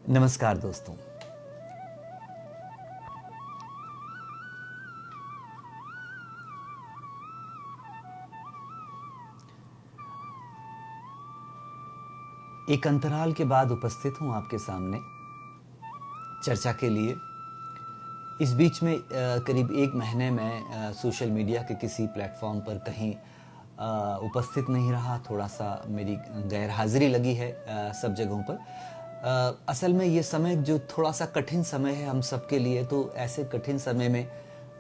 नमस्कार दोस्तों। एक अंतराल के बाद उपस्थित हूं आपके सामने चर्चा के लिए। इस बीच में करीब एक महीने में सोशल मीडिया के किसी प्लेटफॉर्म पर कहीं उपस्थित नहीं रहा। थोड़ा सा मेरी गैर हाजिरी लगी है सब जगहों पर। असल में ये समय जो थोड़ा सा कठिन समय है हम सब के लिए, तो ऐसे कठिन समय में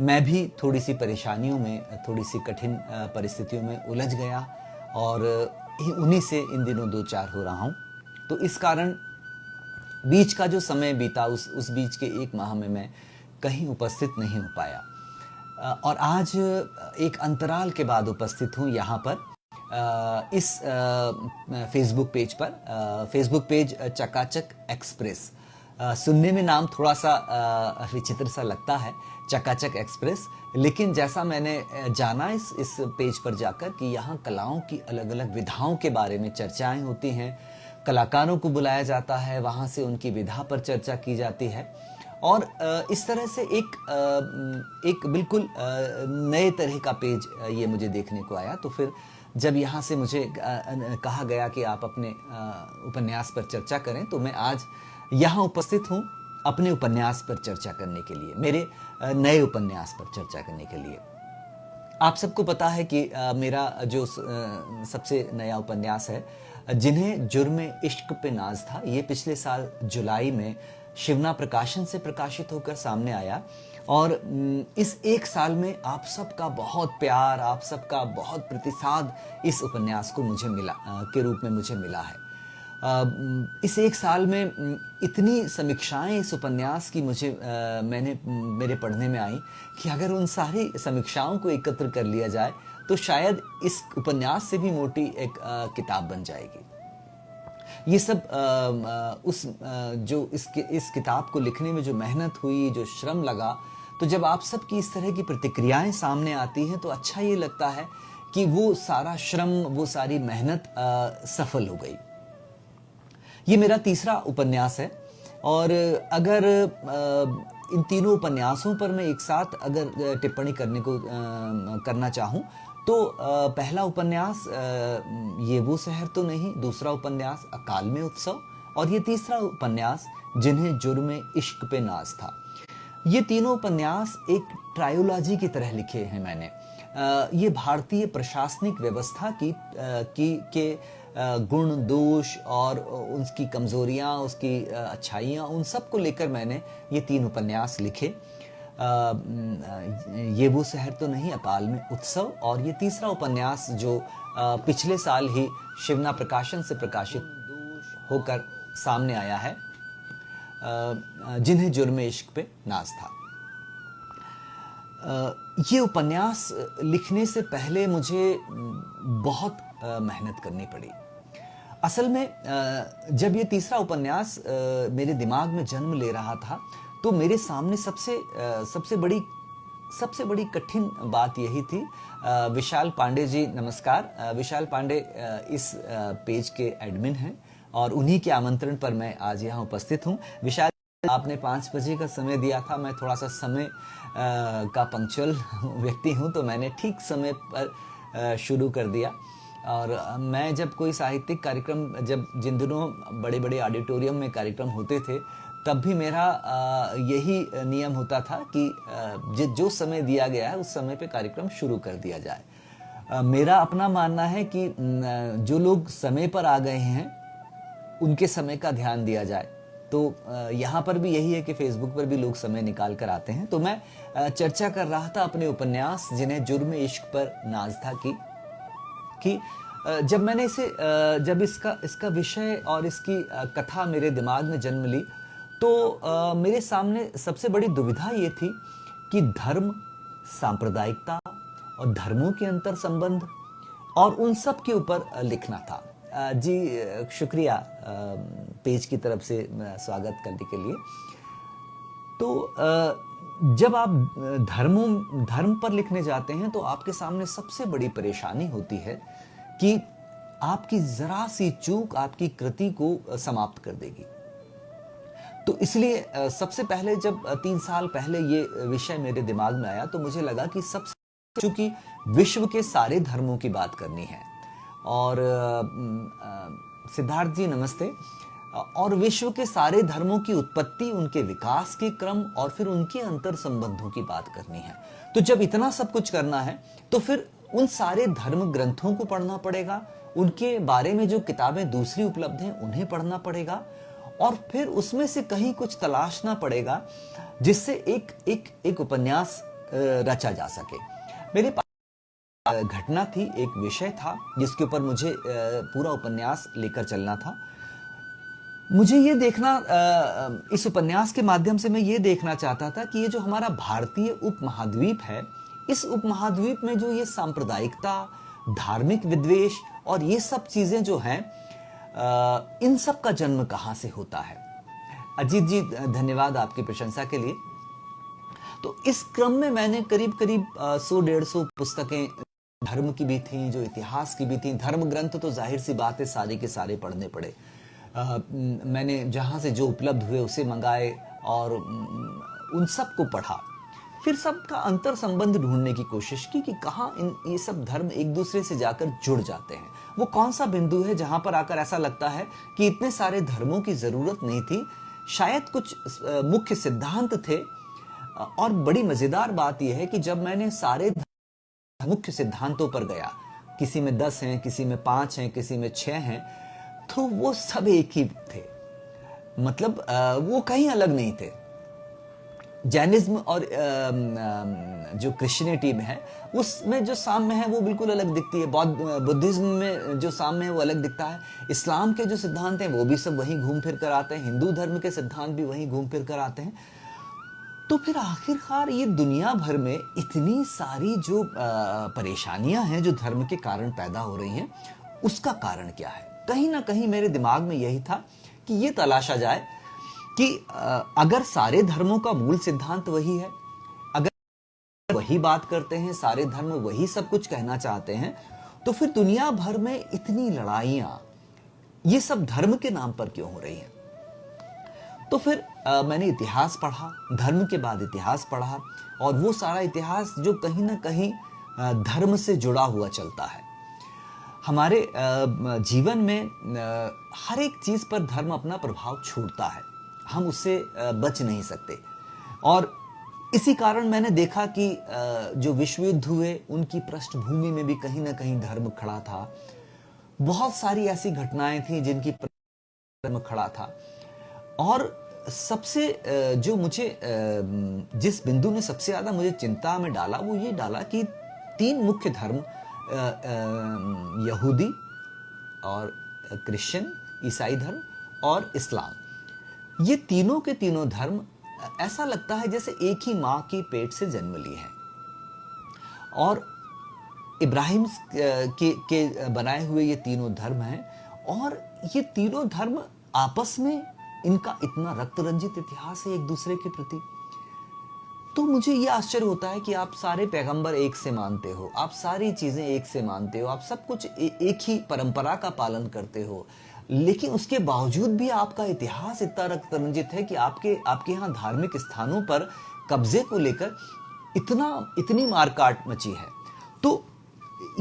मैं भी थोड़ी सी परेशानियों में, थोड़ी सी कठिन परिस्थितियों में उलझ गया और उन्हीं से इन दिनों दो चार हो रहा हूँ। तो इस कारण बीच का जो समय बीता उस बीच के एक माह में मैं कहीं उपस्थित नहीं हो पाया और आज एक अंतराल के बाद उपस्थित हूँ यहाँ पर इस फेसबुक पेज पर। फेसबुक पेज चकाचक एक्सप्रेस। सुनने में नाम थोड़ा सा विचित्र सा लगता है, चकाचक एक्सप्रेस, लेकिन जैसा मैंने जाना इस पेज पर जाकर कि यहाँ कलाओं की अलग अलग विधाओं के बारे में चर्चाएं होती हैं, कलाकारों को बुलाया जाता है, वहाँ से उनकी विधा पर चर्चा की जाती है और इस तरह से एक बिल्कुल नए तरह का पेज ये मुझे देखने को आया। तो फिर जब यहाँ से मुझे कहा गया कि आप अपने उपन्यास पर चर्चा करें, तो मैं आज यहाँ उपस्थित हूँ अपने उपन्यास पर चर्चा करने के लिए, मेरे नए उपन्यास पर चर्चा करने के लिए। आप सबको पता है कि मेरा जो सबसे नया उपन्यास है, जिन्हें जुर्म इश्क पे नाज था, ये पिछले साल जुलाई में शिवना प्रकाशन से प्रकाशित होकर सामने आया और इस एक साल में आप सबका बहुत प्यार, आप सबका बहुत प्रतिसाद इस उपन्यास को मुझे मिला के रूप में मुझे मिला है। इस एक साल में इतनी समीक्षाएं इस उपन्यास की मेरे पढ़ने में आई कि अगर उन सारी समीक्षाओं को एकत्र कर लिया जाए तो शायद इस उपन्यास से भी मोटी एक किताब बन जाएगी। ये सब जो इस किताब को लिखने में जो मेहनत हुई, जो श्रम लगा, तो जब आप सब की इस तरह की प्रतिक्रियाएं सामने आती हैं तो अच्छा ये लगता है कि वो सारा श्रम, वो सारी मेहनत सफल हो गई। ये मेरा तीसरा उपन्यास है और अगर इन तीनों उपन्यासों पर मैं एक साथ अगर टिप्पणी करना चाहूँ तो पहला उपन्यास ये वो शहर तो नहीं, दूसरा उपन्यास अकाल में उत्सव और ये तीसरा उपन्यास जिन्हें जुर्म इश्क पे नाज था। ये तीनों उपन्यास एक ट्रायोलॉजी की तरह लिखे हैं मैंने। ये भारतीय प्रशासनिक व्यवस्था के गुण, दोष और उसकी कमजोरियां, उसकी अच्छाइयां, उन सब को लेकर मैंने ये तीन उपन्यास लिखे। ये वो शहर तो नहीं, अकाल में उत्सव और ये तीसरा उपन्यास जो पिछले साल ही शिवना प्रकाशन से प्रकाशित होकर सामने आया है, जिन्हें जुर्म इश्क पे नाज था। ये उपन्यास लिखने से पहले मुझे बहुत मेहनत करनी पड़ी। असल में जब ये तीसरा उपन्यास मेरे दिमाग में जन्म ले रहा था तो मेरे सामने सबसे बड़ी कठिन बात यही थी। विशाल पांडे जी, नमस्कार। विशाल पांडे इस पेज के एडमिन हैं और उन्हीं के आमंत्रण पर मैं आज यहाँ उपस्थित हूँ। विशाल, आपने 5 बजे का समय दिया था, मैं थोड़ा सा समय का पंक्चुअल व्यक्ति हूँ, तो मैंने ठीक समय पर शुरू कर दिया। और मैं जब कोई साहित्यिक कार्यक्रम, जिन दिनों बड़े बड़े ऑडिटोरियम में कार्यक्रम होते थे, तब भी मेरा यही नियम होता था कि जो समय दिया गया है उस समय पे कार्यक्रम शुरू कर दिया जाए। मेरा अपना मानना है कि जो लोग समय पर आ गए हैं उनके समय का ध्यान दिया जाए। तो यहाँ पर भी यही है कि फेसबुक पर भी लोग समय निकाल कर आते हैं। तो मैं चर्चा कर रहा था अपने उपन्यास जिन्हें जुर्म इश्क पर नाज था कि जब मैंने जब इसका विषय और इसकी कथा मेरे दिमाग में जन्म ली तो मेरे सामने सबसे बड़ी दुविधा ये थी कि धर्म, सांप्रदायिकता और धर्मों के अंतर संबंध और उन सब के ऊपर लिखना था। जी शुक्रिया पेज की तरफ से स्वागत करने के लिए। तो जब आप धर्म पर लिखने जाते हैं तो आपके सामने सबसे बड़ी परेशानी होती है कि आपकी जरा सी चूक आपकी कृति को समाप्त कर देगी। तो इसलिए सबसे पहले जब 3 साल पहले ये विषय मेरे दिमाग में आया तो मुझे लगा कि सबसे, चूंकि विश्व के सारे धर्मों की बात करनी है और सिद्धार्थ जी नमस्ते, और विश्व के सारे धर्मों की उत्पत्ति, उनके विकास के क्रम और फिर उनके अंतर संबंधों की बात करनी है। तो जब इतना सब कुछ करना है तो फिर उन सारे धर्म ग्रंथों को पढ़ना पड़ेगा, उनके बारे में जो किताबें दूसरी उपलब्ध हैं उन्हें पढ़ना पड़ेगा और फिर उसमें से कहीं कुछ तलाशना पड़ेगा जिससे एक उपन्यास रचा जा सके। मेरे पास घटना थी, एक विषय था जिसके ऊपर मुझे पूरा उपन्यास लेकर चलना था। मुझे ये देखना, इस उपन्यास के माध्यम से मैं ये देखना चाहता था कि ये जो हमारा भारतीय उपमहाद्वीप है, इस उपमहाद्वीप में जो ये सांप्रदायिकता, धार्मिक विद्वेष और ये सब चीजें जो हैं, इन सब का जन्म कहां से होता है। अजीत जी धन्यवाद आपकी प्रशंसा के लिए। तो इस क्रम में मैंने करीब 100-150 पुस्तकें धर्म की भी थी, जो इतिहास की भी थी। धर्म ग्रंथ तो जाहिर सी बात है सारे के सारे पढ़ने पड़े। मैंने जहां से जो उपलब्ध हुए उसे मंगाए और उन सब को पढ़ा। फिर सबका अंतर संबंध ढूंढने की कोशिश की कि कहाँ ये सब धर्म एक दूसरे से जाकर जुड़ जाते हैं। वो कौन सा बिंदु है जहां पर आकर ऐसा लगता है कि इतने सारे धर्मों की जरूरत नहीं थी, शायद कुछ मुख्य सिद्धांत थे। और बड़ी मजेदार बात यह है कि जब मैंने सारे मुख्य सिद्धांतों पर गया, किसी में 10 हैं, किसी में 5 हैं, किसी में 6 हैं, तो वो सब एक ही थे। मतलब वो कहीं अलग नहीं थे। जैनिज्म और जो क्रिश्चियनिटी में है उसमें जो साम्य है वो बिल्कुल अलग दिखती है। बुद्धिज्म में जो साम्य है वो अलग दिखता है। इस्लाम के जो सिद्धांत हैं वो भी सब वहीं घूम फिर कर आते हैं। हिंदू धर्म के सिद्धांत भी वहीं घूम फिर कर आते हैं। तो फिर आखिरकार ये दुनिया भर में इतनी सारी जो परेशानियां हैं जो धर्म के कारण पैदा हो रही हैं, उसका कारण क्या है? कहीं ना कहीं मेरे दिमाग में यही था कि ये तलाशा जाए कि अगर सारे धर्मों का मूल सिद्धांत वही है, अगर वही बात करते हैं, सारे धर्म वही सब कुछ कहना चाहते हैं, तो फिर दुनिया भर में इतनी लड़ाइयां ये सब धर्म के नाम पर क्यों हो रही हैं? तो फिर मैंने इतिहास पढ़ा, धर्म के बाद इतिहास पढ़ा, और वो सारा इतिहास जो कहीं ना कहीं धर्म से जुड़ा हुआ चलता है। हमारे जीवन में हर एक चीज पर धर्म अपना प्रभाव छोड़ता है, हम उससे बच नहीं सकते। और इसी कारण मैंने देखा कि जो विश्व युद्ध हुए उनकी पृष्ठभूमि में भी कहीं ना कहीं धर्म खड़ा था। बहुत सारी ऐसी घटनाएं थी जिनकी धर्म खड़ा था। और सबसे जो मुझे जिस बिंदु ने सबसे ज्यादा मुझे चिंता में डाला वो ये डाला कि 3 मुख्य धर्म, यहूदी और क्रिश्चियन, ईसाई धर्म और इस्लाम, ये तीनों के तीनों धर्म ऐसा लगता है जैसे एक ही मां की पेट से जन्म लिए हैं। और इब्राहिम के बनाए हुए ये तीनों धर्म हैं, और ये तीनों धर्म आपस में इनका इतना रक्त रंजित इतिहास है एक दूसरे के प्रति। तो मुझे ये आश्चर्य होता है कि आप सारे पैगंबर एक से मानते हो, आप सारी चीजें एक से मानते हो, आप सब कुछ एक ही परंपरा का पालन करते हो, लेकिन उसके बावजूद भी आपका इतिहास इतना रक्त रंजित है कि आपके यहाँ धार्मिक स्थानों पर कब्जे को लेकर इतनी मारकाट मची है। तो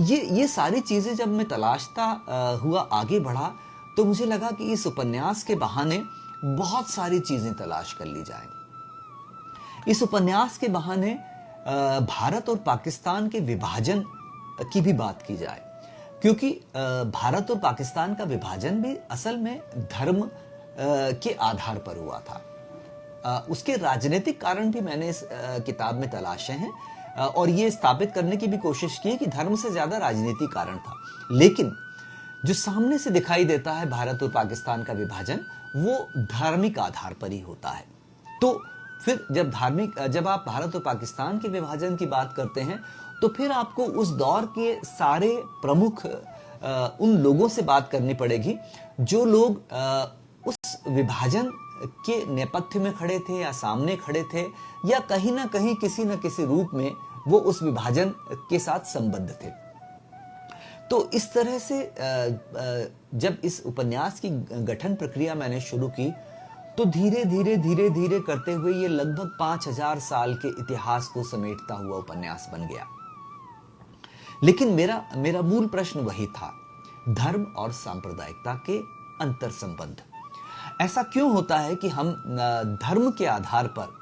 ये सारी चीजें जब मैं तलाशता हुआ आगे बढ़ा तो मुझे लगा कि इस उपन्यास के बहाने बहुत सारी चीजें तलाश कर ली जाए। इस उपन्यास के बहाने भारत और पाकिस्तान के विभाजन की भी बात की जाए, क्योंकि भारत और पाकिस्तान का विभाजन भी असल में धर्म के आधार पर हुआ था। उसके राजनीतिक कारण भी मैंने इस किताब में तलाशे हैं, और ये स्थापित करने की भी कोशिश की कि धर्म से ज्यादा राजनीतिक कारण था। लेकिन जो सामने से दिखाई देता है भारत और पाकिस्तान का विभाजन, वो धार्मिक आधार पर ही होता है। तो फिर जब आप भारत और पाकिस्तान के विभाजन की बात करते हैं तो फिर आपको उस दौर के सारे प्रमुख उन लोगों से बात करनी पड़ेगी जो लोग उस विभाजन के नेपथ्य में खड़े थे या सामने खड़े थे, या कहीं ना कहीं किसी न किसी रूप में वो उस विभाजन के साथ संबद्ध थे। तो इस तरह से जब इस उपन्यास की गठन प्रक्रिया मैंने शुरू की तो धीरे धीरे धीरे धीरे करते हुए ये लगभग 5000 साल के इतिहास को समेटता हुआ उपन्यास बन गया। लेकिन मेरा मेरा मूल प्रश्न वही था, धर्म और सांप्रदायिकता के अंतर संबंध। ऐसा क्यों होता है कि हम धर्म के आधार पर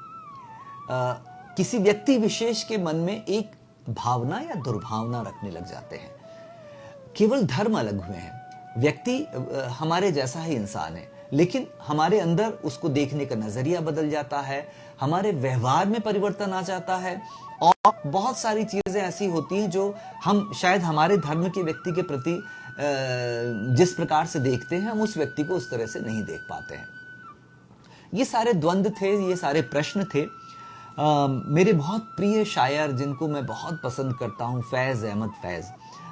किसी व्यक्ति विशेष के मन में एक भावना या दुर्भावना रखने लग जाते हैं। केवल धर्म अलग हुए हैं, व्यक्ति हमारे जैसा ही इंसान है, लेकिन हमारे अंदर उसको देखने का नजरिया बदल जाता है, हमारे व्यवहार में परिवर्तन आ जाता है, और बहुत सारी चीजें ऐसी होती हैं जो हम शायद हमारे धर्म के व्यक्ति के प्रति जिस प्रकार से देखते हैं, हम उस व्यक्ति को उस तरह से नहीं देख पाते हैं। ये सारे द्वंद्व थे, ये सारे प्रश्न थे। मेरे बहुत प्रिय शायर जिनको मैं बहुत पसंद करता हूँ, फैज़ अहमद फैज़,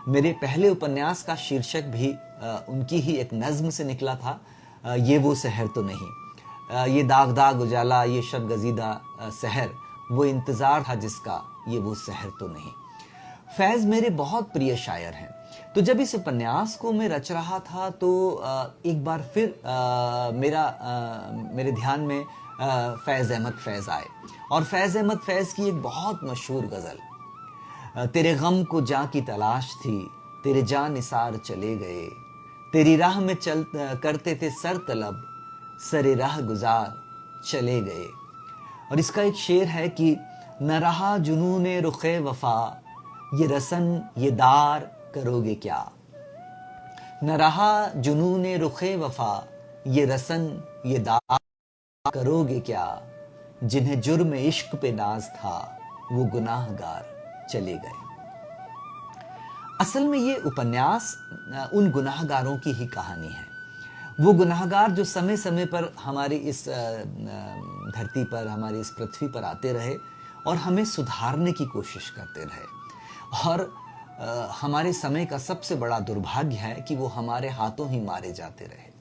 मेरे पहले उपन्यास का शीर्षक भी उनकी ही एक नज्म से निकला था, ये वो शहर तो नहीं, ये दाग दाग उजाला, ये शब गजीदा शहर, वो इंतज़ार था जिसका, ये वो शहर तो नहीं। फैज़ मेरे बहुत प्रिय शायर हैं। तो जब इस उपन्यास को मैं रच रहा था तो एक बार फिर मेरे ध्यान में फैज़ अहमद फैज़ आए, और फैज़ अहमद फैज़ की एक बहुत मशहूर गज़ल, तेरे गम को जां की तलाश थी, तेरे जां निसार चले गए, तेरी राह में चल करते थे सर तलब, सरे राह गुजार चले गए। और इसका एक शेर है कि न रहा जुनूने रुखे वफा, ये रसन ये दार करोगे क्या, न रहा जुनूने रुखे वफा, ये रसन ये दार करोगे क्या, जिन्हें जुर्म इश्क पे नाज था, वो गुनाहगार चले गए। असल में ये उपन्यास उन गुनाहगारों की ही कहानी है। वो गुनाहगार जो समय समय पर हमारी इस धरती पर, हमारी इस पृथ्वी पर आते रहे और हमें सुधारने की कोशिश करते रहे। और हमारे समय का सबसे बड़ा दुर्भाग्य है कि वो हमारे हाथों ही मारे जाते रहे।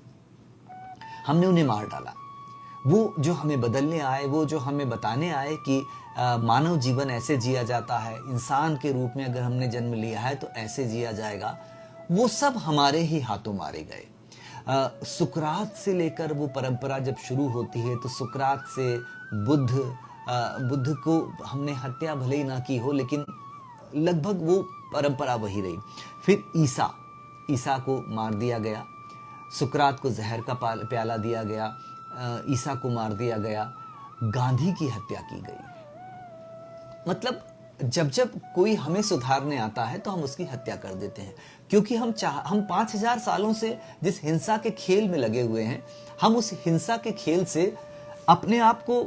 हमने उन्हें मार डाला। वो जो हमें बदलने आए, वो जो हमें बताने आए कि मानव जीवन ऐसे जिया जाता है, इंसान के रूप में अगर हमने जन्म लिया है तो ऐसे जिया जाएगा, वो सब हमारे ही हाथों मारे गए। सुकरात से लेकर वो परंपरा जब शुरू होती है तो सुकरात से बुद्ध को हमने हत्या भले ही ना की हो, लेकिन लगभग वो परंपरा वही रही। फिर ईसा को मार दिया गया, सुकरात को जहर का प्याला दिया गया, ईसा को मार दिया गया, गांधी की हत्या की गई। मतलब जब जब कोई हमें सुधारने आता है तो हम उसकी हत्या कर देते हैं, क्योंकि हम 5000 सालों से जिस हिंसा के खेल में लगे हुए हैं, हम उस हिंसा के खेल से अपने आप को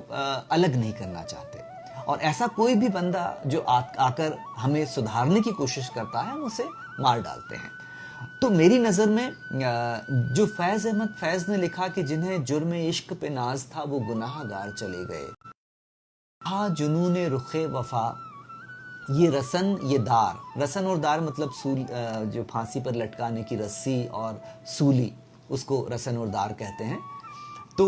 अलग नहीं करना चाहते। और ऐसा कोई भी बंदा जो आकर हमें सुधारने की कोशिश करता है, हम उसे मार डालते हैं। तो मेरी नज़र में जो फैज़ अहमद फैज़ ने लिखा कि जिन्हें जुर्म इश्क पे नाज था, वो गुनाहगार चले गए, हाँ जुनूने रुखे वफा, ये रसन ये दार, रसन और दार मतलब जो फांसी पर लटकाने की रस्सी और सूली, उसको रसन और दार कहते हैं। तो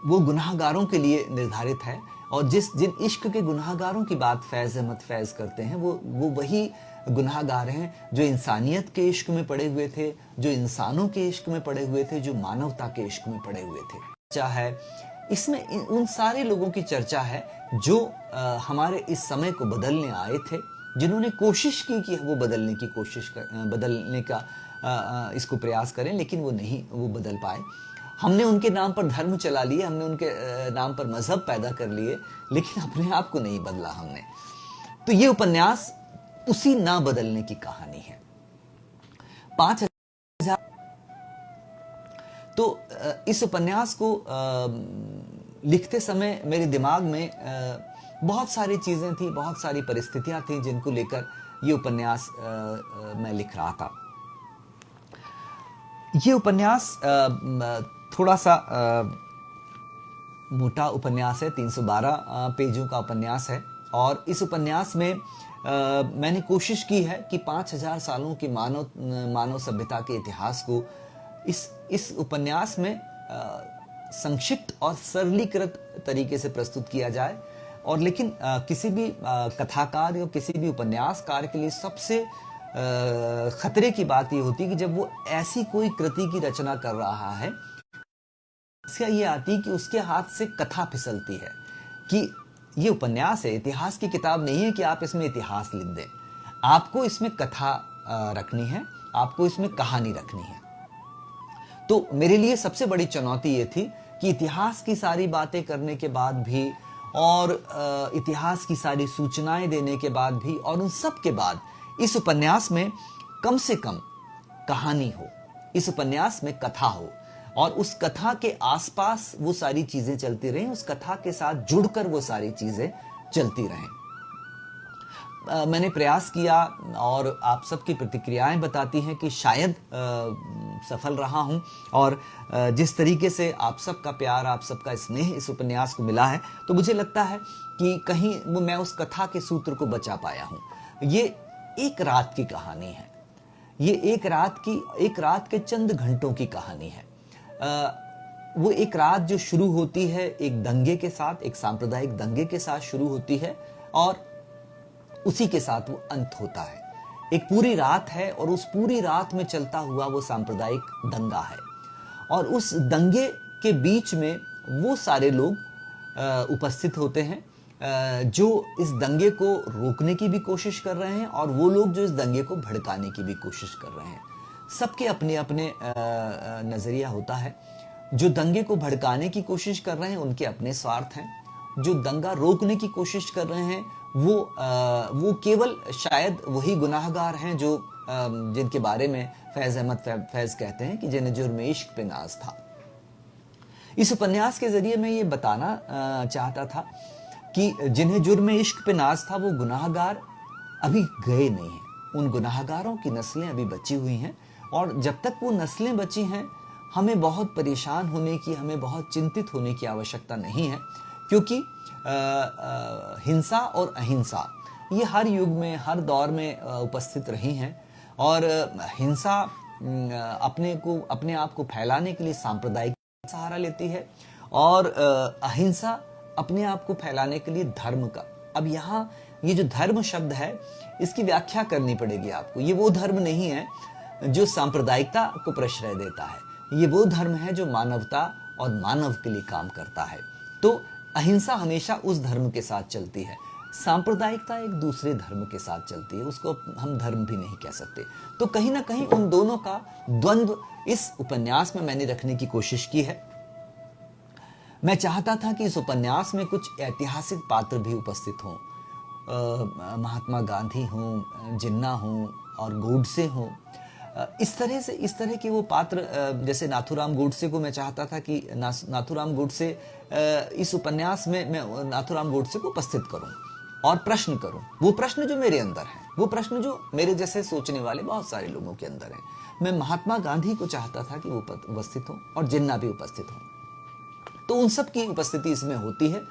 वो गुनाहगारों के लिए निर्धारित है। और जिन इश्क के गुनाहगारों की बात फैज़ अहमद फैज़ करते हैं, वो वही गुनाहगार हैं जो इंसानियत के इश्क में पड़े हुए थे, जो इंसानों के इश्क में पड़े हुए थे, जो मानवता के इश्क में पड़े हुए थे। चर्चा है इसमें उन सारे लोगों की चर्चा है जो हमारे इस समय को बदलने आए थे, जिन्होंने कोशिश की कि वो बदलने का इसको प्रयास करें, लेकिन वो बदल पाए। हमने उनके नाम पर धर्म चला लिए, हमने उनके नाम पर मजहब पैदा कर लिए, लेकिन अपने आप को नहीं बदला हमने। तो ये उपन्यास उसी ना बदलने की कहानी है। 5000। तो इस उपन्यास को लिखते समय मेरे दिमाग में बहुत सारी चीजें थी, बहुत सारी परिस्थितियां थी जिनको लेकर ये उपन्यास मैं लिख रहा था। ये उपन्यास थोड़ा सा मोटा उपन्यास है, 312 पेजों का उपन्यास है। और इस उपन्यास में मैंने कोशिश की है कि 5000 सालों की मानव सभ्यता के इतिहास को इस उपन्यास में संक्षिप्त और सरलीकृत तरीके से प्रस्तुत किया जाए। और लेकिन किसी भी कथाकार या किसी भी उपन्यासकार के लिए सबसे खतरे की बात ये होती है कि जब वो ऐसी कोई कृति की रचना कर रहा है समस्या ये आती कि उसके हाथ से कथा फिसलती है कि ये उपन्यास है, इतिहास की किताब नहीं है कि आप इसमें इतिहास लिख दें। आपको इसमें कथा रखनी है, आपको इसमें कहानी रखनी है। तो मेरे लिए सबसे बड़ी चुनौती ये थी कि इतिहास की सारी बातें करने के बाद भी और इतिहास की सारी सूचनाएं देने के बाद भी और उन सब के बाद इस उपन्यास में कम से कम कहानी हो, इस उपन्यास में कथा हो और उस कथा के आसपास वो सारी चीजें चलती रहें, उस कथा के साथ जुड़कर वो सारी चीजें चलती रहें। मैंने प्रयास किया और आप सबकी प्रतिक्रियाएं बताती हैं कि शायद सफल रहा हूं और जिस तरीके से आप सबका प्यार, आप सबका स्नेह इस उपन्यास को मिला है, तो मुझे लगता है कि कहीं वो मैं उस कथा के सूत्र को बचा पाया हूं। ये एक रात की कहानी है, ये एक रात के चंद घंटों की कहानी है। वो एक रात जो शुरू होती है एक दंगे के साथ, एक सांप्रदायिक दंगे के साथ शुरू होती है और उसी के साथ वो अंत होता है। एक पूरी रात है और उस पूरी रात में चलता हुआ वो सांप्रदायिक दंगा है और उस दंगे के बीच में वो सारे लोग उपस्थित होते हैं जो इस दंगे को रोकने की भी कोशिश कर रहे हैं और वो लोग जो इस दंगे को भड़काने की भी कोशिश कर रहे हैं। सबके अपने अपने नजरिया होता है। जो दंगे को भड़काने की कोशिश कर रहे हैं उनके अपने स्वार्थ हैं, जो दंगा रोकने की कोशिश कर रहे हैं वो केवल शायद वही गुनाहगार हैं जो जिनके बारे में फैज अहमद फैज कहते हैं कि जिन्हें जुर्म इश्क पे नाज था। इस उपन्यास के जरिए मैं ये बताना चाहता था कि जिन्हें जुर्म इश्क पे नाज था वो गुनाहगार अभी गए नहीं हैं, उन गुनाहगारों की नस्लें अभी बची हुई हैं और जब तक वो नस्लें बची हैं हमें बहुत परेशान होने की, हमें बहुत चिंतित होने की आवश्यकता नहीं है, क्योंकि हिंसा और अहिंसा ये हर युग में, हर दौर में उपस्थित रही हैं और हिंसा अपने आप को फैलाने के लिए सांप्रदायिक सहारा लेती है और अहिंसा अपने आप को फैलाने के लिए धर्म का। अब यहाँ ये जो धर्म शब्द है इसकी व्याख्या करनी पड़ेगी आपको। ये वो धर्म नहीं है जो सांप्रदायिकता को प्रश्रय देता है, ये वो धर्म है जो मानवता और मानव के लिए काम करता है। तो अहिंसा हमेशा उस धर्म के साथ चलती है, सांप्रदायिकता एक दूसरे धर्म के साथ चलती है, उसको हम धर्म भी नहीं कह सकते। तो कहीं ना कहीं उन दोनों का द्वंद्व इस उपन्यास में मैंने रखने की कोशिश की है। मैं चाहता था कि इस उपन्यास में कुछ ऐतिहासिक पात्र भी उपस्थित हों, महात्मा गांधी हों, जिन्ना हों और गोडसे हों। इस तरह के वो पात्र, जैसे नाथूराम गोडसे को मैं चाहता था कि नाथूराम गोडसे इस उपन्यास में मैं नाथूराम गोडसे को उपस्थित करूं और प्रश्न करूं, वो प्रश्न जो मेरे अंदर है, वो प्रश्न जो मेरे जैसे सोचने वाले बहुत सारे लोगों के अंदर हैं। मैं महात्मा गांधी को चाहता था कि वो उपस्थित हो और जिन्ना भी उपस्थित हो। तो उन सब की उपस्थिति इसमें होती है,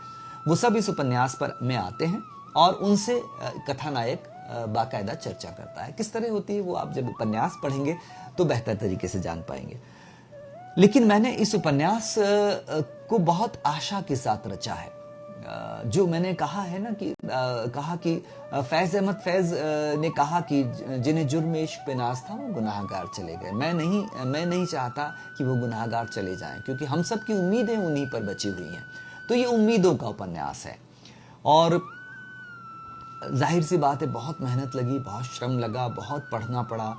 वो सब इस उपन्यास पर में आते हैं और उनसे कथानायक बाकायदा चर्चा करता है। किस तरह होती है वो आप जब उपन्यास पढ़ेंगे तो बेहतर तरीके से जान पाएंगे। लेकिन मैंने इस उपन्यास को बहुत आशा के साथ रचा है। जो मैंने कहा है ना कि फैज अहमद फैज ने कहा कि जिन्हें जुर्म इश्क पे नाज था वो गुनाहगार चले गए। मैं नहीं चाहता कि वो गुनाहगार चले जाएं, क्योंकि हम सब की उम्मीदें उन्हीं पर बची हुई हैं। तो ये उम्मीदों का उपन्यास है और जाहिर सी बात है बहुत मेहनत लगी, बहुत श्रम लगा, बहुत पढ़ना पड़ा,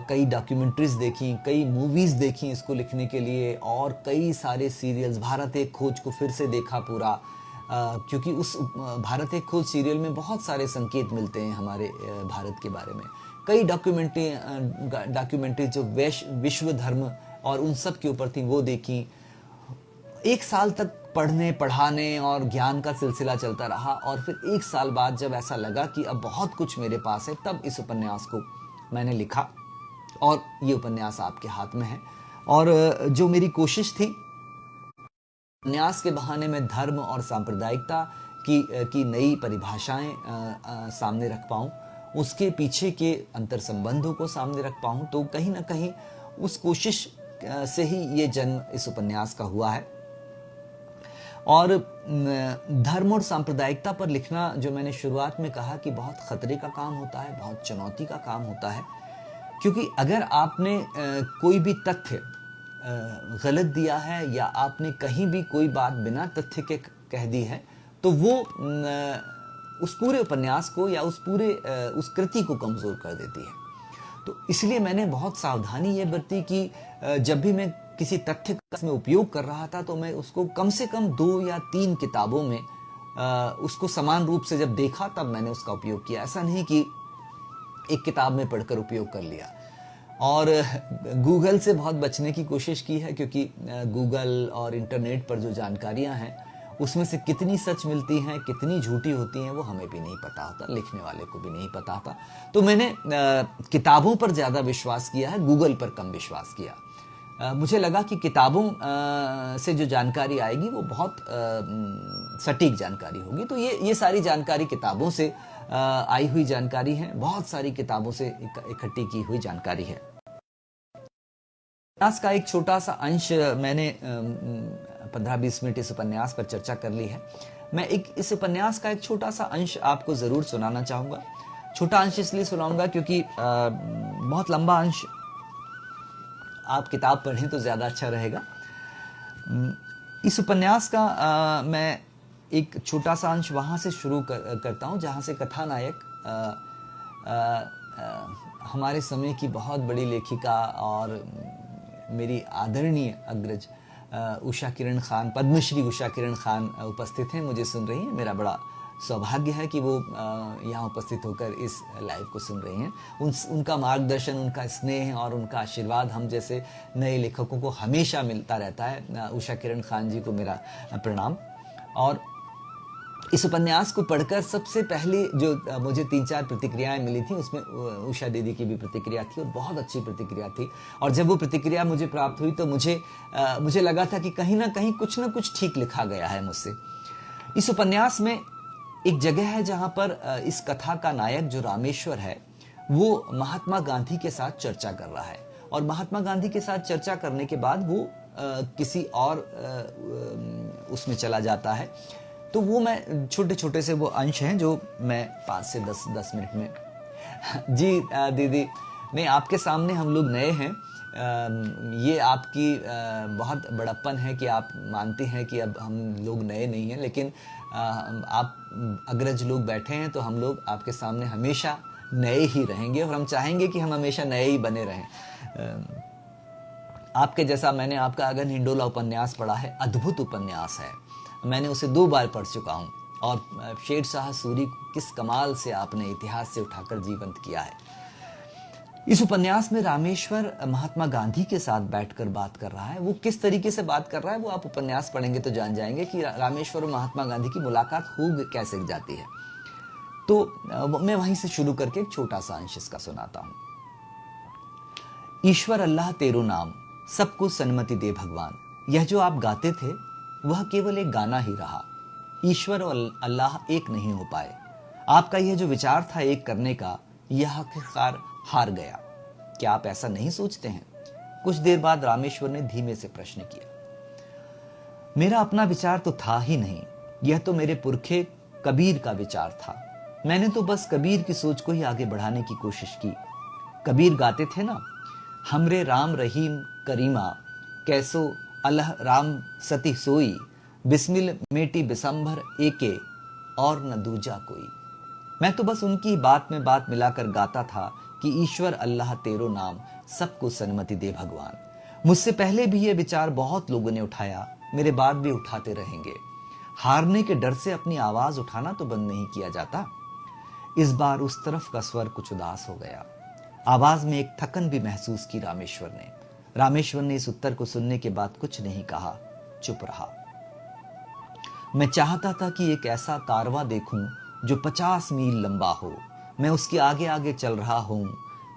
कई डॉक्यूमेंट्रीज देखी, कई मूवीज़ देखी इसको लिखने के लिए और कई सारे सीरियल्स। भारत एक खोज को फिर से देखा पूरा, क्योंकि उस भारत एक खोज सीरियल में बहुत सारे संकेत मिलते हैं हमारे भारत के बारे में। कई डॉक्यूमेंट्री जो विश्व धर्म और उन सब के ऊपर थी वो देखी। एक साल तक पढ़ाने और ज्ञान का सिलसिला चलता रहा और फिर एक साल बाद जब ऐसा लगा कि अब बहुत कुछ मेरे पास है, तब इस उपन्यास को मैंने लिखा और ये उपन्यास आपके हाथ में है। और जो मेरी कोशिश थी उपन्यास के बहाने में धर्म और सांप्रदायिकता की नई परिभाषाएं सामने रख पाऊं, उसके पीछे के अंतर संबंधों को सामने रख पाऊं, तो कहीं ना कहीं उस कोशिश से ही ये जन्म इस उपन्यास का हुआ है। और धर्म और सांप्रदायिकता पर लिखना, जो मैंने शुरुआत में कहा कि बहुत खतरे का काम होता है, बहुत चुनौती का काम होता है, क्योंकि अगर आपने कोई भी तथ्य गलत दिया है या आपने कहीं भी कोई बात बिना तथ्य के कह दी है, तो वो उस पूरे उपन्यास को या उस कृति को कमजोर कर देती है। तो इसलिए मैंने बहुत सावधानी ये बरती कि जब भी मैं किसी तथ्य का इसमें उपयोग कर रहा था तो मैं उसको कम से कम 2 या 3 किताबों में उसको समान रूप से जब देखा तब मैंने उसका उपयोग किया। ऐसा नहीं कि एक किताब में पढ़कर उपयोग कर लिया। और गूगल से बहुत बचने की कोशिश की है, क्योंकि गूगल और इंटरनेट पर जो जानकारियां हैं उसमें से कितनी सच मिलती हैं, कितनी झूठी होती हैं, वो हमें भी नहीं पता होता, लिखने वाले को भी नहीं पता होता। तो मैंने किताबों पर ज़्यादा विश्वास किया है, गूगल पर कम विश्वास किया। मुझे लगा कि किताबों से जो जानकारी आएगी वो बहुत सटीक जानकारी होगी। तो ये सारी जानकारी किताबों से आई हुई जानकारी है, बहुत सारी किताबों से इकट्ठी की हुई जानकारी है। उपन्यास का एक छोटा सा अंश मैंने 15-20 मिनट इस उपन्यास पर चर्चा कर ली है। मैं इस उपन्यास का एक छोटा सा अंश आपको जरूर सुनाना चाहूंगा। छोटा अंश इसलिए सुनाऊंगा क्योंकि बहुत लंबा अंश आप किताब पढ़ें तो ज्यादा अच्छा रहेगा। इस उपन्यास का मैं एक छोटा सा अंश वहां से शुरू करता हूं जहां से कथानायक हमारे समय की बहुत बड़ी लेखिका और मेरी आदरणीय अग्रज उषा किरण खान, पद्मश्री उषा किरण खान उपस्थित हैं, मुझे सुन रही हैं। मेरा बड़ा सौभाग्य है कि वो यहाँ उपस्थित होकर इस लाइव को सुन रही हैं। उनका मार्गदर्शन, उनका स्नेह और उनका आशीर्वाद हम जैसे नए लेखकों को हमेशा मिलता रहता है। उषा किरण खान जी को मेरा प्रणाम। और इस उपन्यास को पढ़कर सबसे पहले जो मुझे 3-4 प्रतिक्रियाएं मिली थी, उसमें उषा दीदी की भी प्रतिक्रिया थी और बहुत अच्छी प्रतिक्रिया थी। और जब वो प्रतिक्रिया मुझे प्राप्त हुई तो मुझे लगा था कि कहीं ना कहीं कुछ ना कुछ ठीक लिखा गया है मुझसे। इस उपन्यास में एक जगह है जहां पर इस कथा का नायक जो रामेश्वर है वो महात्मा गांधी के साथ चर्चा कर रहा है। और महात्मा गांधी के साथ चर्चा करने के बाद वो किसी और उसमें चला जाता है। तो वो मैं छोटे छोटे से वो अंश हैं जो मैं 5 से 10 मिनट में जी दीदी, नहीं, आपके सामने हम लोग नए हैं। ये आपकी बहुत बड़प्पन है कि आप मानते हैं कि अब हम लोग नए नहीं हैं, लेकिन आप अग्रज लोग बैठे हैं तो हम लोग आपके सामने हमेशा नए ही रहेंगे और हम चाहेंगे कि हम हमेशा नए ही बने रहें। आपके जैसा मैंने आपका अगन हिंडोला उपन्यास पढ़ा है, अद्भुत उपन्यास है। मैंने उसे 2 बार पढ़ चुका हूँ। और शेरशाह सूरी को किस कमाल से आपने इतिहास से उठाकर जीवंत किया है। इस उपन्यास में रामेश्वर महात्मा गांधी के साथ बैठकर बात कर रहा है। वो किस तरीके से बात कर रहा है वो आप उपन्यास पढ़ेंगे तो जान जाएंगे कि रामेश्वर और महात्मा गांधी की मुलाकात हो कैसे जाती है। तो मैं वहीं से शुरू करके एक छोटा सा अंश इसका सुनाता हूं। ईश्वर अल्लाह तेरो नाम, सबको सन्मति दे भगवान। यह जो आप गाते थे वह केवल एक गाना ही रहा। ईश्वर और अल्लाह एक नहीं हो पाए। आपका यह जो विचार था एक करने का, यह आखिरकार हार गया। क्या आप ऐसा नहीं सोचते हैं? कुछ देर बाद रामेश्वर ने धीमे से प्रश्न किया। मेरा अपना विचार तो था ही नहीं, यह तो मेरे पुरखे कबीर का विचार था। मैंने तो बस कबीर की सोच को ही आगे बढ़ाने की कोशिश की। कबीर गाते थे ना, हमरे राम रहीम करीमा, कैसो अल्लाह राम सती सोई, बिस्मिल मेटी बिसंभर एके, और न दूजा कोई। मैं तो बस उनकी बात में बात मिलाकर गाता था कि ईश्वर अल्लाह तेरो नाम, सबको सन्मति दे भगवान। मुझसे पहले भी ये विचार बहुत लोगों ने उठाया, मेरे बाद भी उठाते रहेंगे। हारने के डर से अपनी आवाज उठाना तो बंद नहीं किया जाता। इस बार उस तरफ का स्वर कुछ उदास हो गया। आवाज में एक थकन भी महसूस की रामेश्वर ने इस उत्तर को सुनने के बाद कुछ नहीं कहा, चुप रहा। मैं चाहता था कि एक ऐसा कारवां देखूं जो 50 मील लंबा हो। मैं उसके आगे आगे चल रहा हूं,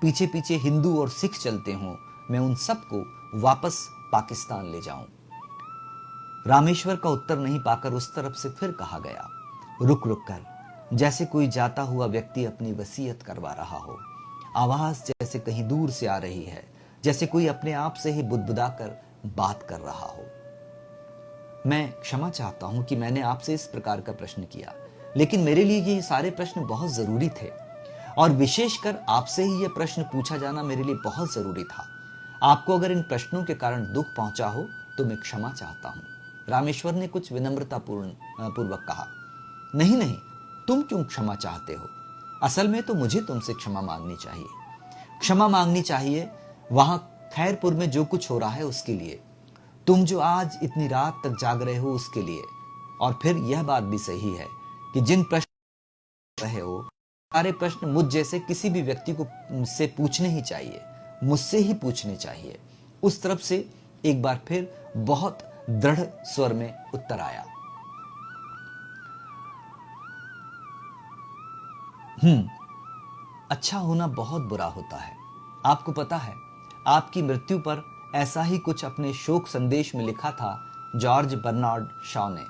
पीछे पीछे हिंदू और सिख चलते हों। मैं उन सबको वापस पाकिस्तान ले जाऊं। रामेश्वर का उत्तर नहीं पाकर उस तरफ से फिर कहा गया, रुक रुक कर, जैसे कोई जाता हुआ व्यक्ति अपनी वसीयत करवा रहा हो। आवाज जैसे कहीं दूर से आ रही है, जैसे कोई अपने आप से ही बुदबुदा कर बात कर रहा हो। मैं क्षमा चाहता हूं कि मैंने आपसे इस प्रकार का प्रश्न किया, लेकिन मेरे लिए ये सारे प्रश्न बहुत जरूरी थे और विशेषकर आपसे ही यह प्रश्न पूछा जाना मेरे लिए बहुत जरूरी था। आपको अगर इन प्रश्नों के कारण दुख पहुंचा हो तो मैं क्षमा चाहता हूं। रामेश्वर ने कुछ विनम्रता पूर्वक कहा। नहीं नहीं, तुम क्यों क्षमा चाहते हो? असल में तो मुझे तुमसे क्षमा मांगनी चाहिए। क्षमा मांगनी चाहिए वहां खैरपुर में जो कुछ हो रहा है उसके लिए, तुम जो आज इतनी रात तक जाग रहे हो उसके लिए। और फिर यह बात भी सही है कि जिन प्रश्न रहे हो सारे प्रश्न मुझ जैसे किसी भी व्यक्ति को से पूछने ही चाहिए, मुझसे ही पूछने चाहिए। उस तरफ से एक बार फिर बहुत दृढ़ स्वर में उत्तर आया। अच्छा होना बहुत बुरा होता है। आपको पता है, आपकी मृत्यु पर ऐसा ही कुछ अपने शोक संदेश में लिखा था जॉर्ज बर्नार्ड शॉ ने।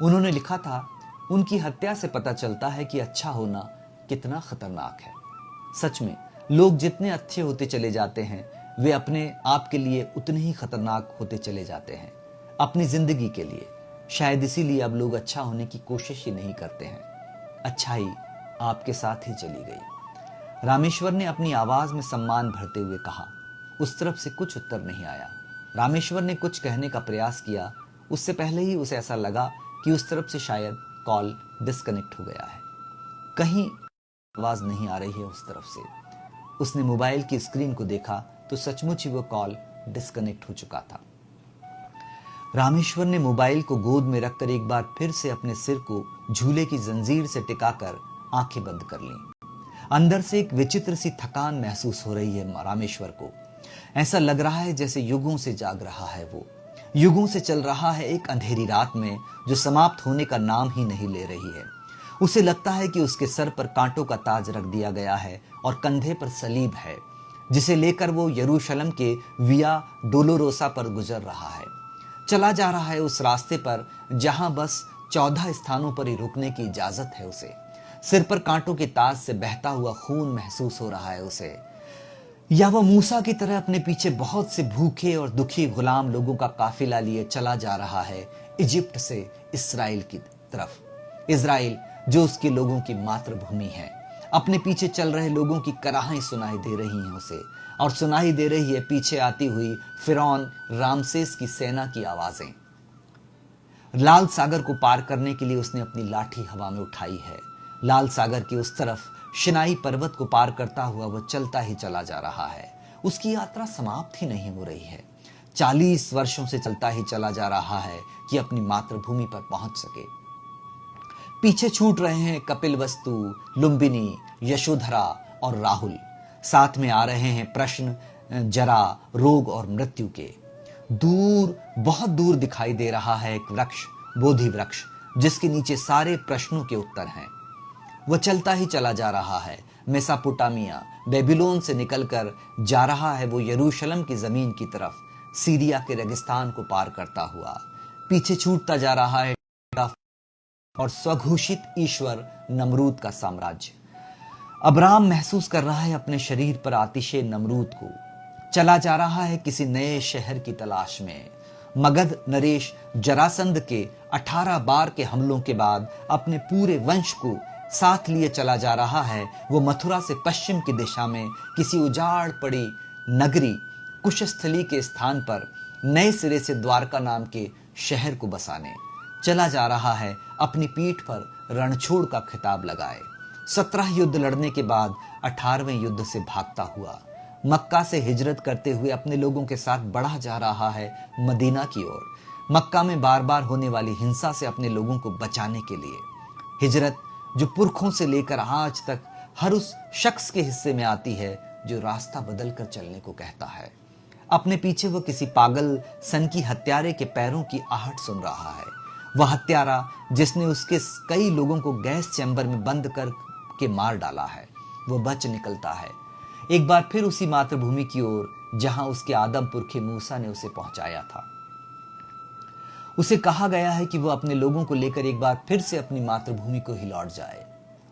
उन्होंने लिखा था, उनकी हत्या से पता चलता है कि अच्छा होना कितना खतरनाक है। सच में लोग जितने अच्छे होते चले जाते हैं वे अपने आप के लिए उतने ही खतरनाक होते चले जाते हैं, अपनी जिंदगी के लिए। शायद इसीलिए अब लोग अच्छा होने की कोशिश ही नहीं करते हैं। अच्छाई आपके साथ ही चली गई। रामेश्वर ने अपनी आवाज में सम्मान भरते हुए कहा। उस तरफ से कुछ उत्तर नहीं आया। रामेश्वर ने कुछ कहने का प्रयास किया, उससे पहले ही उसे ऐसा लगा कि उस तरफ से शायद कॉल डिस्कनेक्ट हो गया है। कहीं आवाज नहीं आ रही है उस तरफ से। उसने मोबाइल की स्क्रीन को देखा तो सचमुच ही वो कॉल डिस्कनेक्ट हो चुका था। रामेश्वर ने मोबाइल को गोद में रखकर एक बार फिर से अपने सिर को झूले की जंजीर से टिकाकर आंखें बंद कर लीं। अंदर से एक विचित्र सी थकान महसूस हो रही है रामेश्वर को। ऐसा लग रहा है जैसे युगों से जाग रहा है वो, युगों से चल रहा है एक अंधेरी रात में जो समाप्त होने का नाम ही नहीं ले रही है। उसे लगता है कि उसके सर पर कांटों का ताज रख दिया गया है और कंधे पर सलीब है जिसे लेकर वो यरूशलेम के विया डोलोरोसा पर गुजर रहा है। चला जा रहा है उस रास्ते पर जहां बस 14 स्थानों पर ही रुकने की इजाजत है उसे। सिर पर कांटों के ताज से बहता हुआ खून महसूस हो रहा है उसे, या वह मूसा की तरह अपने पीछे बहुत से भूखे और दुखी गुलाम लोगों का काफिला लिए चला जा रहा है इजिप्ट से इस्राएल की तरफ। इस्राएल जो उसके लोगों की मातृभूमि है। अपने पीछे चल रहे लोगों की कराहें सुनाई दे रही हैं उसे, और सुनाई दे रही है पीछे आती हुई फिरौन रामसेस की सेना की आवाजें। लाल सागर को पार करने के लिए उसने अपनी लाठी हवा में उठाई है। लाल सागर की उस तरफ शिनाई पर्वत को पार करता हुआ वह चलता ही चला जा रहा है। उसकी यात्रा समाप्त ही नहीं हो रही है। 40 वर्षों से चलता ही चला जा रहा है कि अपनी मातृभूमि पर पहुंच सके। पीछे छूट रहे हैं कपिलवस्तु, लुम्बिनी, यशोधरा और राहुल। साथ में आ रहे हैं प्रश्न, जरा, रोग और मृत्यु के। दूर, बहुत दूर दिखाई दे रहा है एक वृक्ष, बोधि वृक्ष, जिसके नीचे सारे प्रश्नों के उत्तर हैं। वह चलता ही चला जा रहा है। मेसापोटामिया, बेबीलोन से निकलकर जा रहा है वो यरूशलेम की जमीन की तरफ, सीरिया के रेगिस्तान को पार करता हुआ। पीछे छूटता जा रहा है और स्वघोषित ईश्वर नमरूद का साम्राज्य। अब्राम महसूस कर रहा है अपने शरीर पर आतिशे नमरूद को। चला जा रहा है किसी नए शहर की तलाश में। मगध नरेश जरासंध के 18 बार के हमलों के बाद अपने पूरे वंश को साथ लिए चला जा रहा है वो मथुरा से पश्चिम की दिशा में किसी उजाड़ पड़ी नगरी कुशस्थली के स्थान पर नए सिरे से द्वारका नाम के शहर को बसाने। चला जा रहा है अपनी पीठ पर रणछोड़ का खिताब लगाए। 17 युद्ध लड़ने के बाद 18वें युद्ध से भागता हुआ मक्का से हिजरत करते हुए अपने लोगों के साथ बढ़ा जा रहा है मदीना की ओर। मक्का में बार बार होने वाली हिंसा से अपने लोगों को बचाने के लिए। हिजरत जो पुरखों से लेकर आज तक हर उस शख्स के हिस्से में आती है जो रास्ता बदल कर चलने को कहता है। अपने पीछे वो किसी पागल सन की हत्यारे के पैरों की आहट सुन रहा है। वह हत्यारा जिसने उसके कई लोगों को गैस चैम्बर में बंद कर के मार डाला है, वो बच निकलता है एक बार फिर उसी मातृभूमि की ओर जहां उसके आदम पुरखे मूसा ने उसे पहुंचाया था। उसे कहा गया है कि वह अपने लोगों को लेकर एक बार फिर से अपनी मातृभूमि को ही लौट जाए।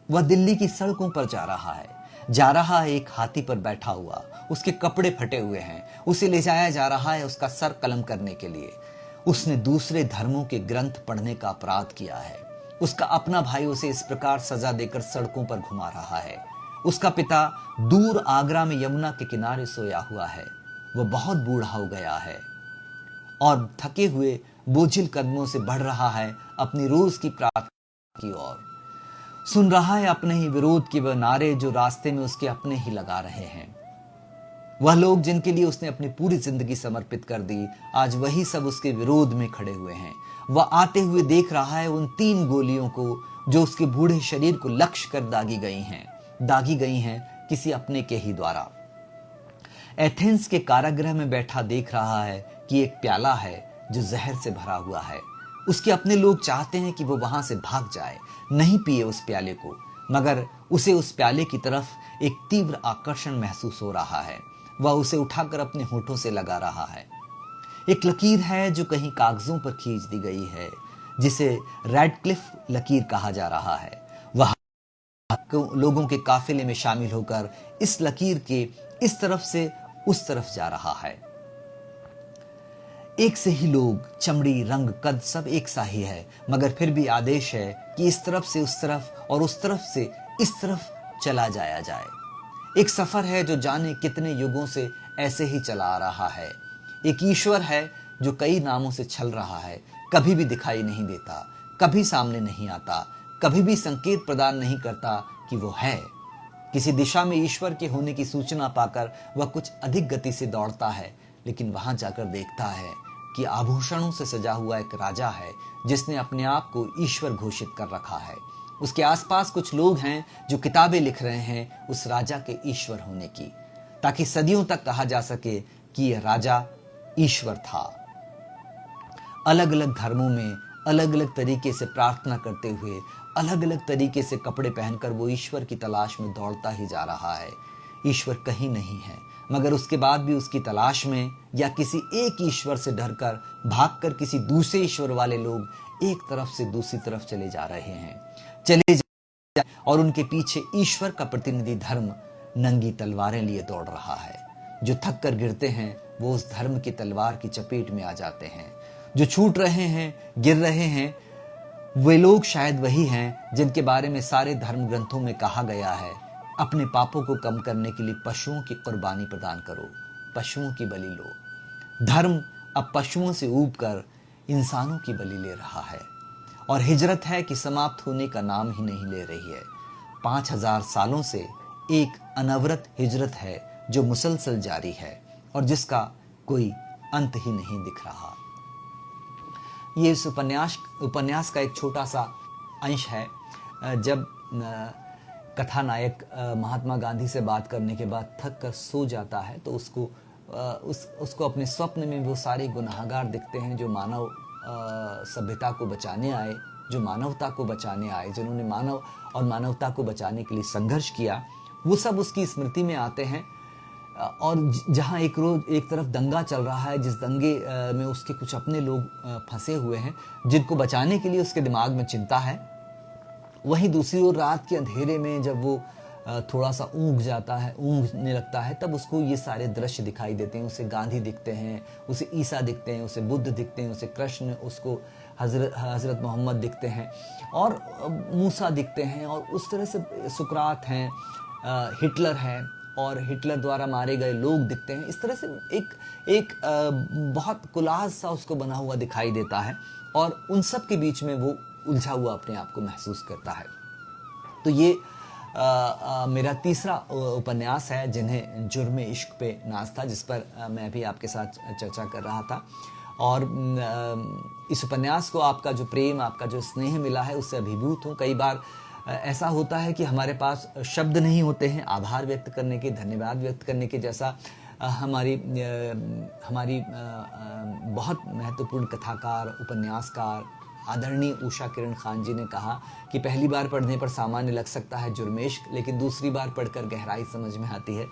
वह दिल्ली की सड़कों पर जा रहा है एक हाथी पर बैठा हुआ। उसके कपड़े फटे हुए हैं। उसे ले जाया जा रहा है उसका सर कलम करने के लिए। उसने दूसरे धर्मों के ग्रंथ पढ़ने का अपराध किया है। उसका अपना भाई उसे इस प्रकार सजा देकर सड़कों पर घुमा रहा है। उसका पिता दूर आगरा में यमुना के किनारे सोया हुआ है। वह बहुत बूढ़ा हो गया है और थके हुए बोझिल कदमों से बढ़ रहा है अपनी रोज की प्रार्थना की ओर। सुन रहा है अपने ही विरोध के वह नारे जो रास्ते में उसके अपने ही लगा रहे हैं। वह लोग जिनके लिए उसने अपनी पूरी जिंदगी समर्पित कर दी, आज वही सब उसके विरोध में खड़े हुए हैं। वह आते हुए देख रहा है उन 3 गोलियों को जो उसके बूढ़े शरीर को लक्ष्य कर दागी गई हैं किसी अपने के ही द्वारा। एथेंस के कारागृह में बैठा देख रहा है कि एक प्याला है जो जहर से भरा हुआ है। उसके अपने लोग चाहते हैं कि वो वहां से भाग जाए, नहीं पिए उस प्याले को, मगर उसे उस प्याले की तरफ एक तीव्र आकर्षण महसूस हो रहा है। वह उसे उठाकर अपने होठों से लगा रहा है। एक लकीर है जो कहीं कागजों पर खींच दी गई है, जिसे रैडक्लिफ लकीर कहा जा रहा है। वह लोगों के काफिले में शामिल होकर इस लकीर के इस तरफ से उस तरफ जा रहा है। एक से ही लोग, चमड़ी, रंग, कद सब एक सा ही है, मगर फिर भी आदेश है कि इस तरफ से उस तरफ और उस तरफ से इस तरफ चला जाया जाए। एक सफर है जो जाने कितने युगों से ऐसे ही चला आ रहा है। एक ईश्वर है जो कई नामों से छल रहा है, कभी भी दिखाई नहीं देता, कभी सामने नहीं आता, कभी भी संकेत प्रदान नहीं करता कि वो है। किसी दिशा में ईश्वर के होने की सूचना पाकर वह कुछ अधिक गति से दौड़ता है, लेकिन वहां जाकर देखता है कि आभूषणों से सजा हुआ एक राजा है जिसने अपने आप को ईश्वर घोषित कर रखा है। उसके आसपास कुछ लोग हैं जो किताबें लिख रहे हैं उस राजा के ईश्वर होने की, ताकि सदियों तक कहा जा सके कि यह राजा ईश्वर था। अलग अलग धर्मों में अलग अलग तरीके से प्रार्थना करते हुए, अलग अलग तरीके से कपड़े पहनकर वो ईश्वर की तलाश में दौड़ता ही जा रहा है। ईश्वर कहीं नहीं है, मगर उसके बाद भी उसकी तलाश में या किसी एक ईश्वर से डरकर भागकर किसी दूसरे ईश्वर वाले लोग एक तरफ से दूसरी तरफ चले जा रहे हैं। और उनके पीछे ईश्वर का प्रतिनिधि धर्म नंगी तलवारें लिए दौड़ रहा है। जो थक कर गिरते हैं वो उस धर्म की तलवार की चपेट में आ जाते हैं। जो छूट रहे हैं, गिर रहे हैं, वे लोग शायद वही हैं जिनके बारे में सारे धर्म ग्रंथों में कहा गया है, अपने पापों को कम करने के लिए पशुओं की कुर्बानी प्रदान करो, पशुओं की बलि लो। धर्म अब पशुओं से ऊब कर इंसानों की बलि ले रहा है और हिजरत है कि समाप्त होने का नाम ही नहीं ले रही है। 5000 सालों से एक अनवरत हिजरत है जो मुसलसल जारी है और जिसका कोई अंत ही नहीं दिख रहा। ये इस उपन्यास का एक छोटा सा अंश है। जब कथानायक महात्मा गांधी से बात करने के बाद थक कर सो जाता है तो उसको अपने स्वप्न में वो सारे गुनाहगार दिखते हैं जो मानव सभ्यता को बचाने आए, जो मानवता को बचाने आए, जिन्होंने मानव और मानवता को बचाने के लिए संघर्ष किया, वो सब उसकी स्मृति में आते हैं। और जहाँ एक तरफ दंगा चल रहा है, जिस दंगे में उसके कुछ अपने लोग फंसे हुए हैं जिनको बचाने के लिए उसके दिमाग में चिंता है, वहीं दूसरी ओर रात के अंधेरे में जब वो थोड़ा सा ऊँघने लगता है, तब उसको ये सारे दृश्य दिखाई देते हैं। उसे गांधी दिखते हैं, उसे ईसा दिखते हैं, उसे बुद्ध दिखते हैं, उसे कृष्ण, उसको हजरत मोहम्मद दिखते हैं और मूसा दिखते हैं, और उस तरह से सुकरात हैं, हिटलर है और हिटलर द्वारा मारे गए लोग दिखते हैं। इस तरह से एक बहुत कोलाज सा उसको बना हुआ दिखाई देता है और उन सब के बीच में वो उलझा हुआ अपने आप को महसूस करता है। तो ये मेरा तीसरा उपन्यास है जिन्हें जुर्म इश्क पे नाज था, जिस पर मैं भी आपके साथ चर्चा कर रहा था। और इस उपन्यास को आपका जो प्रेम, आपका जो स्नेह मिला है, उससे अभिभूत हूँ। कई बार ऐसा होता है कि हमारे पास शब्द नहीं होते हैं आभार व्यक्त करने के, धन्यवाद व्यक्त करने के, जैसा हमारी बहुत महत्वपूर्ण कथाकार, उपन्यासकार आदरणीय उषा किरण खान जी ने कहा कि पहली बार पढ़ने पर सामान्य लग सकता है जुर्म इश्क, लेकिन दूसरी बार पढ़कर गहराई समझ में आती है।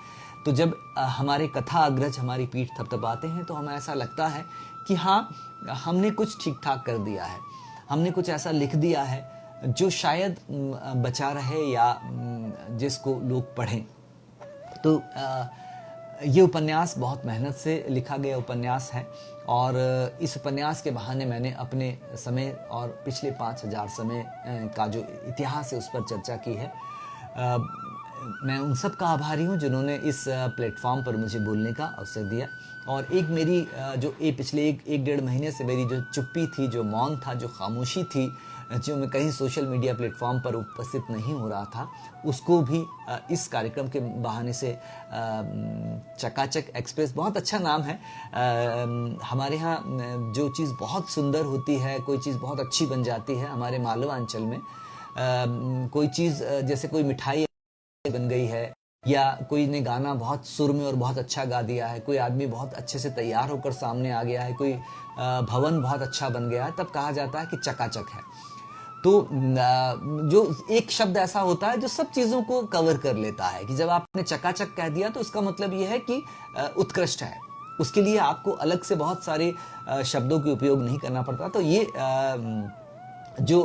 तो जब हमारे कथा अग्रज हमारी पीठ थपथपाते हैं तो हमें ऐसा लगता है कि हाँ, हमने कुछ ठीक ठाक कर दिया है, हमने कुछ ऐसा लिख दिया है जो शायद बचा रहे या जिसको लोग पढ़ें। तो ये उपन्यास बहुत मेहनत से लिखा गया उपन्यास है और इस उपन्यास के बहाने मैंने अपने समय और पिछले 5000 समय का जो इतिहास है उस पर चर्चा की है। मैं उन सब का आभारी हूँ जिन्होंने इस प्लेटफॉर्म पर मुझे बोलने का अवसर दिया। और एक मेरी जो पिछले एक डेढ़ महीने से मेरी जो चुप्पी थी, जो मौन था, जो खामोशी थी, जो मैं कहीं सोशल मीडिया प्लेटफॉर्म पर उपस्थित नहीं हो रहा था, उसको भी इस कार्यक्रम के बहाने से चकाचक एक्सप्रेस, बहुत अच्छा नाम है। हमारे यहाँ जो चीज़ बहुत सुंदर होती है, कोई चीज़ बहुत अच्छी बन जाती है हमारे मालवा अंचल में। कोई चीज़ जैसे कोई मिठाई बन गई है, या कोई ने गाना बहुत सुर में और बहुत अच्छा गा दिया है, कोई आदमी बहुत अच्छे से तैयार होकर सामने आ गया है, कोई भवन बहुत अच्छा बन गया है, तब कहा जाता है कि चकाचक है। तो जो एक शब्द ऐसा होता है जो सब चीज़ों को कवर कर लेता है, कि जब आपने चकाचक कह दिया तो इसका मतलब ये है कि उत्कृष्ट है। उसके लिए आपको अलग से बहुत सारे शब्दों के उपयोग नहीं करना पड़ता। तो ये जो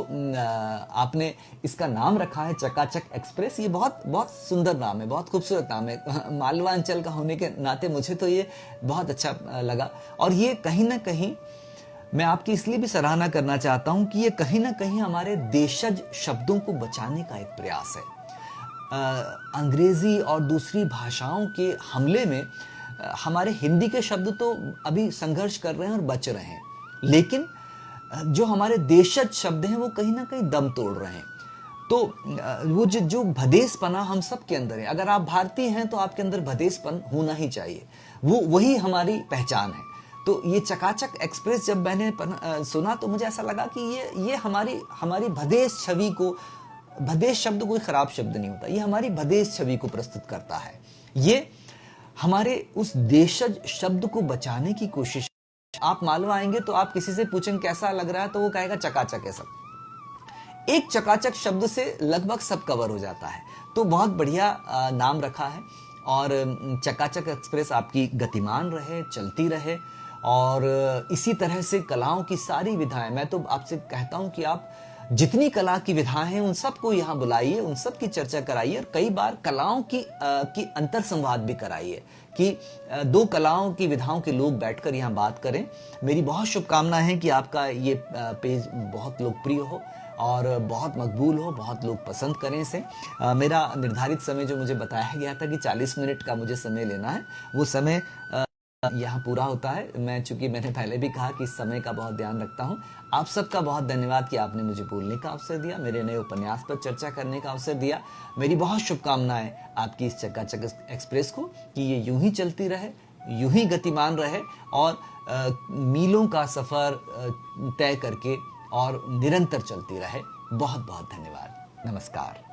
आपने इसका नाम रखा है चकाचक एक्सप्रेस, ये बहुत बहुत सुंदर नाम है, बहुत खूबसूरत नाम है। मालवा अंचल का होने के नाते मुझे तो ये बहुत अच्छा लगा। और ये कहीं ना कहीं मैं आपकी इसलिए भी सराहना करना चाहता हूं कि ये कहीं ना कहीं हमारे देशज शब्दों को बचाने का एक प्रयास है। अंग्रेजी और दूसरी भाषाओं के हमले में हमारे हिंदी के शब्द तो अभी संघर्ष कर रहे हैं और बच रहे हैं, लेकिन जो हमारे देशज शब्द हैं वो कहीं ना कहीं दम तोड़ रहे हैं। तो वो जो भदेसपना हम सब के अंदर है, अगर आप भारतीय हैं तो आपके अंदर भदेसपन होना ही चाहिए, वो वही हमारी पहचान है। तो ये चकाचक एक्सप्रेस जब मैंने सुना तो मुझे ऐसा लगा कि ये हमारी भदेश छवि को, भदेश शब्द कोई खराब शब्द नहीं होता, ये हमारी भदेश छवि को प्रस्तुत करता है। ये हमारे उस देशज शब्द को बचाने की कोशिश। आप मालवा आएंगे तो आप किसी से पूछेंगे कैसा लग रहा है, तो वो कहेगा चकाचक है सब। एक चकाचक शब्द से लगभग सब कवर हो जाता है। तो बहुत बढ़िया नाम रखा है। और चकाचक एक्सप्रेस आपकी गतिमान रहे, चलती रहे, और इसी तरह से कलाओं की सारी विधाएं, मैं तो आपसे कहता हूं कि आप जितनी कला की विधाएं हैं उन सबको यहाँ बुलाइए, उन सब की चर्चा कराइए, और कई बार कलाओं की अंतर संवाद भी कराइए, कि दो कलाओं की विधाओं के लोग बैठकर यहाँ बात करें। मेरी बहुत शुभकामना है कि आपका ये पेज बहुत लोकप्रिय हो और बहुत मकबूल हो, बहुत लोग पसंद करें इसे। मेरा निर्धारित समय जो मुझे बताया गया था कि 40 मिनट का मुझे समय लेना है, वो समय यहाँ पूरा होता है। चूंकि मैंने पहले भी कहा कि इस समय का बहुत ध्यान रखता हूँ। आप सबका बहुत धन्यवाद कि आपने मुझे बोलने का अवसर दिया, मेरे नए उपन्यास पर चर्चा करने का अवसर दिया। मेरी बहुत शुभकामनाएं आपकी इस चकाचक एक्सप्रेस को, कि ये यूं ही चलती रहे, यूं ही गतिमान रहे, और मीलों का सफर तय करके और निरंतर चलती रहे। बहुत बहुत धन्यवाद। नमस्कार।